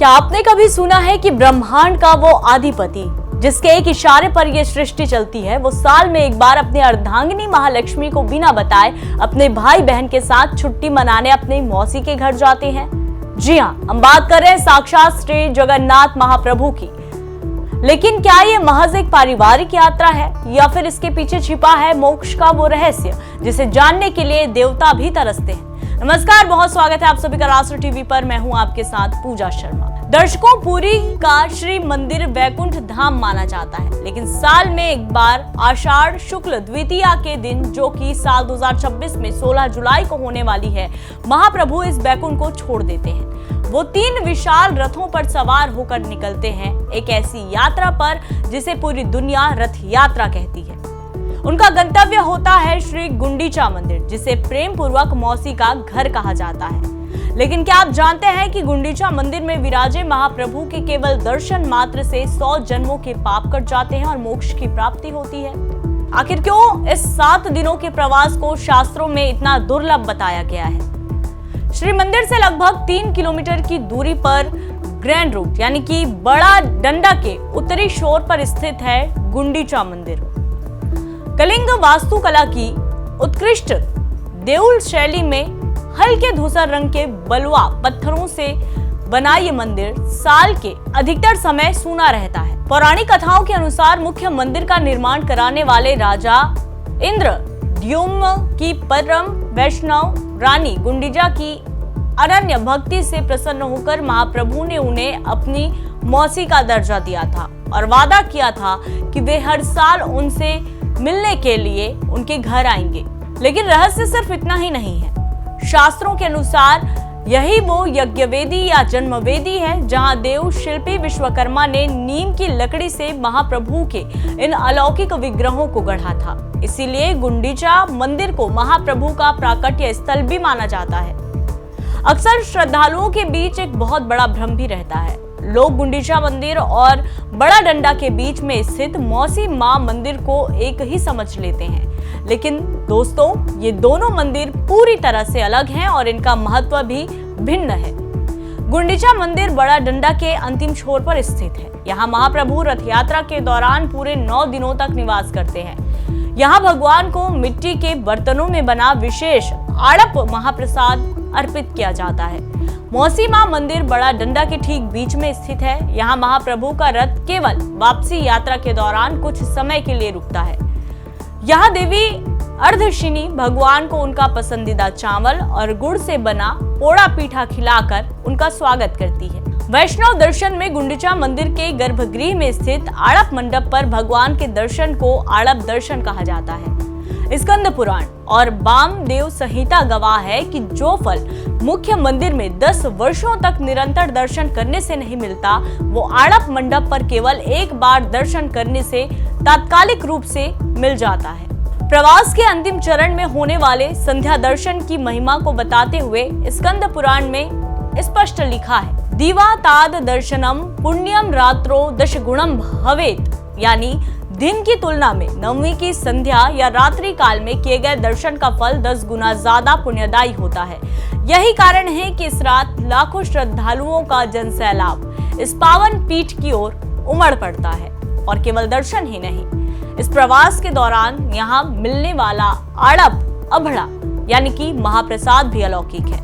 क्या आपने कभी सुना है कि ब्रह्मांड का वो आधिपति जिसके एक इशारे पर ये सृष्टि चलती है, वो साल में एक बार अपनी अर्धांगिनी महालक्ष्मी को बिना बताए अपने भाई बहन के साथ छुट्टी मनाने अपने मौसी के घर जाते हैं? जी हाँ, हम बात कर रहे हैं साक्षात श्री जगन्नाथ महाप्रभु की। लेकिन क्या ये महज एक पारिवारिक यात्रा है या फिर इसके पीछे छिपा है मोक्ष का वो रहस्य जिसे जानने के लिए देवता भी तरसते हैं? नमस्कार, बहुत स्वागत है आप सभी का राष्ट्र टीवी पर। मैं हूं आपके साथ पूजा शर्मा। दर्शकों, पुरी का श्री मंदिर वैकुंठ धाम माना जाता है, लेकिन साल में एक बार आषाढ़ शुक्ल द्वितीया के दिन, जो कि साल 2026 में 16 जुलाई को होने वाली है, महाप्रभु इस वैकुंठ को छोड़ देते हैं। वो 3 विशाल रथों पर सवार होकर निकलते हैं एक ऐसी यात्रा पर जिसे पूरी दुनिया रथ यात्रा कहती है। उनका गंतव्य होता है श्री गुंडीचा मंदिर, जिसे प्रेम पूर्वक मौसी का घर कहा जाता है। लेकिन क्या आप जानते हैं कि गुंडीचा मंदिर में विराजे महाप्रभु के केवल दर्शन मात्र से 100 जन्मों के पाप कट जाते हैं और मोक्ष की प्राप्ति होती है? आखिर क्यों इस 7 दिनों के प्रवास को शास्त्रों में इतना दुर्लभ बताया गया है? श्री मंदिर से लगभग 3 किलोमीटर की दूरी पर ग्रैंड रूट यानी कि बड़ा डंडा के उत्तरी शोर पर स्थित है गुंडीचा मंदिर। कलिंग वास्तुकला की उत्कृष्ट देउल शैली में हल्के धूसर रंग के बलुआ पत्थरों से बना ये मंदिर साल के अधिकतर समय सूना रहता है। पौराणिक कथाओं के अनुसार मुख्य मंदिर का निर्माण कराने वाले राजा इंद्रद्युम्न की परम वैष्णव रानी गुंडीचा की अनन्य भक्ति से प्रसन्न होकर महाप्रभु ने उन्हें अपनी मौसी का दर्जा दिया था और वादा किया था कि वे हर साल उनसे मिलने के लिए उनके घर आएंगे। लेकिन रहस्य सिर्फ इतना ही नहीं है। शास्त्रों के अनुसार यही वो यज्ञवेदी या जन्मवेदी है जहां देव शिल्पी विश्वकर्मा ने नीम की लकड़ी से महाप्रभु के इन अलौकिक विग्रहों को गढ़ा था। इसीलिए गुंडीचा मंदिर को महाप्रभु का प्राकट्य स्थल भी माना जाता है। अक्सर श्रद्धालुओं के बीच एक बहुत बड़ा भ्रम भी रहता है। लोग गुंडीचा मंदिर और बड़ा डंडा के बीच में स्थित मौसी मां मंदिर को एक ही समझ लेते हैं। लेकिन दोस्तों, ये दोनों मंदिर पूरी तरह से अलग हैं और इनका महत्व भी भिन्न है। गुंडीचा मंदिर बड़ा डंडा के अंतिम छोर पर स्थित है। यहाँ महाप्रभु रथ यात्रा के दौरान पूरे 9 दिनों तक निवास करते हैं। यहाँ भगवान को मिट्टी के बर्तनों में बना विशेष आड़प महाप्रसाद अर्पित किया जाता है। मौसी मां मंदिर बड़ा डंडा के ठीक बीच में स्थित है। यहाँ महाप्रभु का रथ केवल वापसी यात्रा के दौरान कुछ समय के लिए रुकता है। यहाँ देवी अर्धशिनी भगवान को उनका पसंदीदा चावल और गुड़ से बना पोड़ा पीठा खिलाकर उनका स्वागत करती है। वैष्णव दर्शन में गुंडीचा मंदिर के गर्भगृह में स्थित आड़प मंडप पर भगवान के दर्शन को आड़प दर्शन कहा जाता है। स्कंद पुराण और वामदेव संहिता गवाह है कि जो फल मुख्य मंदिर में 10 वर्षों तक निरंतर दर्शन करने से नहीं मिलता, वो आड़प मंडप पर केवल एक बार दर्शन करने से तात्कालिक रूप से मिल जाता है। प्रवास के अंतिम चरण में होने वाले संध्या दर्शन की महिमा को बताते हुए स्कंद पुराण में स्पष्ट लिखा है, दीवा ताद दर्शनम पुण्यम रात्रो दशगुणम भवेत, यानी दिन की तुलना में नवमी की संध्या या रात्रि काल में किए गए दर्शन का फल 10 गुना ज्यादा पुण्यदायी होता है। यही कारण है कि इस रात लाखों श्रद्धालुओं का जनसैलाब इस पावन पीठ की ओर उमड़ पड़ता है। और केवल दर्शन ही नहीं, इस प्रवास के दौरान यहाँ मिलने वाला आड़प अभड़ा यानी कि महाप्रसाद भी अलौकिक है।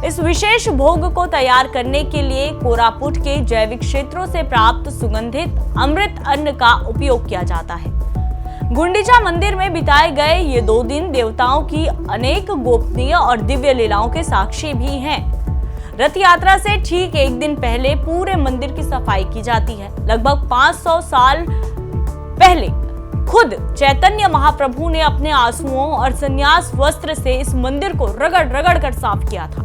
इस विशेष भोग को तैयार करने के लिए कोरापुट के जैविक क्षेत्रों से प्राप्त सुगंधित अमृत अन्न का उपयोग किया जाता है। गुंडीचा मंदिर में बिताए गए ये 2 दिन देवताओं की अनेक गोपनीय और दिव्य लीलाओं के साक्षी भी हैं। रथ यात्रा से ठीक एक दिन पहले पूरे मंदिर की सफाई की जाती है। लगभग 500 साल पहले खुद चैतन्य महाप्रभु ने अपने आंसुओं और संन्यास वस्त्र से इस मंदिर को रगड़ रगड़ कर साफ किया था।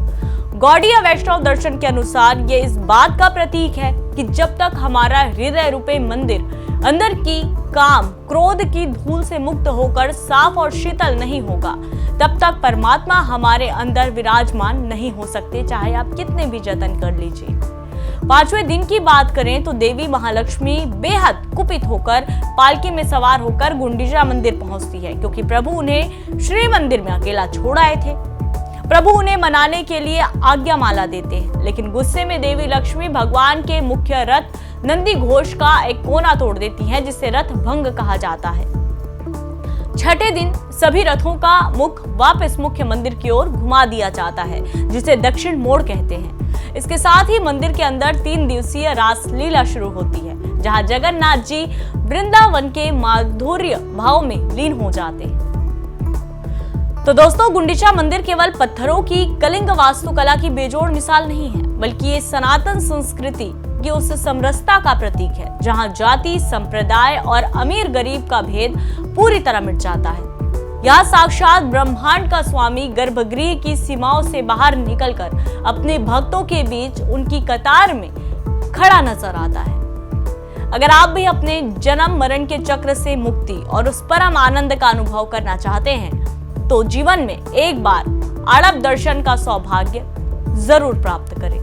गौड़ीय वैष्णव दर्शन के अनुसार ये इस बात का प्रतीक है कि जब तक हमारा हृदय रूपी मंदिर अंदर की काम क्रोध की धूल से मुक्त होकर साफ और शीतल नहीं होगा, तब तक परमात्मा हमारे अंदर विराजमान नहीं हो सकते, चाहे आप कितने भी जतन कर लीजिए। 5वें दिन की बात करें तो देवी महालक्ष्मी बेहद कुपित होकर पालकी में सवार होकर गुंडीचा मंदिर पहुंचती है, क्योंकि प्रभु उन्हें श्री मंदिर में अकेला छोड़ आए थे। प्रभु उन्हें मनाने के लिए आज्ञा माला देते हैं, लेकिन गुस्से में देवी लक्ष्मी भगवान के मुख्य रथ नंदी घोष का एक कोना तोड़ देती हैं, जिसे रथ भंग कहा जाता है। छठे दिन सभी रथों का मुख वापस मुख्य मंदिर की ओर घुमा दिया जाता है, जिसे दक्षिण मोड़ कहते हैं। इसके साथ ही मंदिर के अंदर 3 दिवसीय रासलीला शुरू होती है, जहां जगन्नाथ जी वृंदावन के माधुर्य भाव में लीन हो जाते हैं। तो दोस्तों, गुंडीचा मंदिर केवल पत्थरों की कलिंग वास्तुकला की बेजोड़ मिसाल नहीं है, बल्कि ये सनातन संस्कृति की उस समरसता का प्रतीक है, जहां जाति, संप्रदाय और अमीर गरीब का भेद पूरी तरह मिट जाता है। यहाँ साक्षात ब्रह्मांड का स्वामी गर्भगृह की सीमाओं से बाहर निकलकर अपने भक्तों के बीच उनकी कतार में खड़ा नजर आता है। अगर आप भी अपने जन्म मरण के चक्र से मुक्ति और उस परम आनंद का अनुभव करना चाहते हैं, तो जीवन में एक बार आड़प दर्शन का सौभाग्य जरूर प्राप्त करें।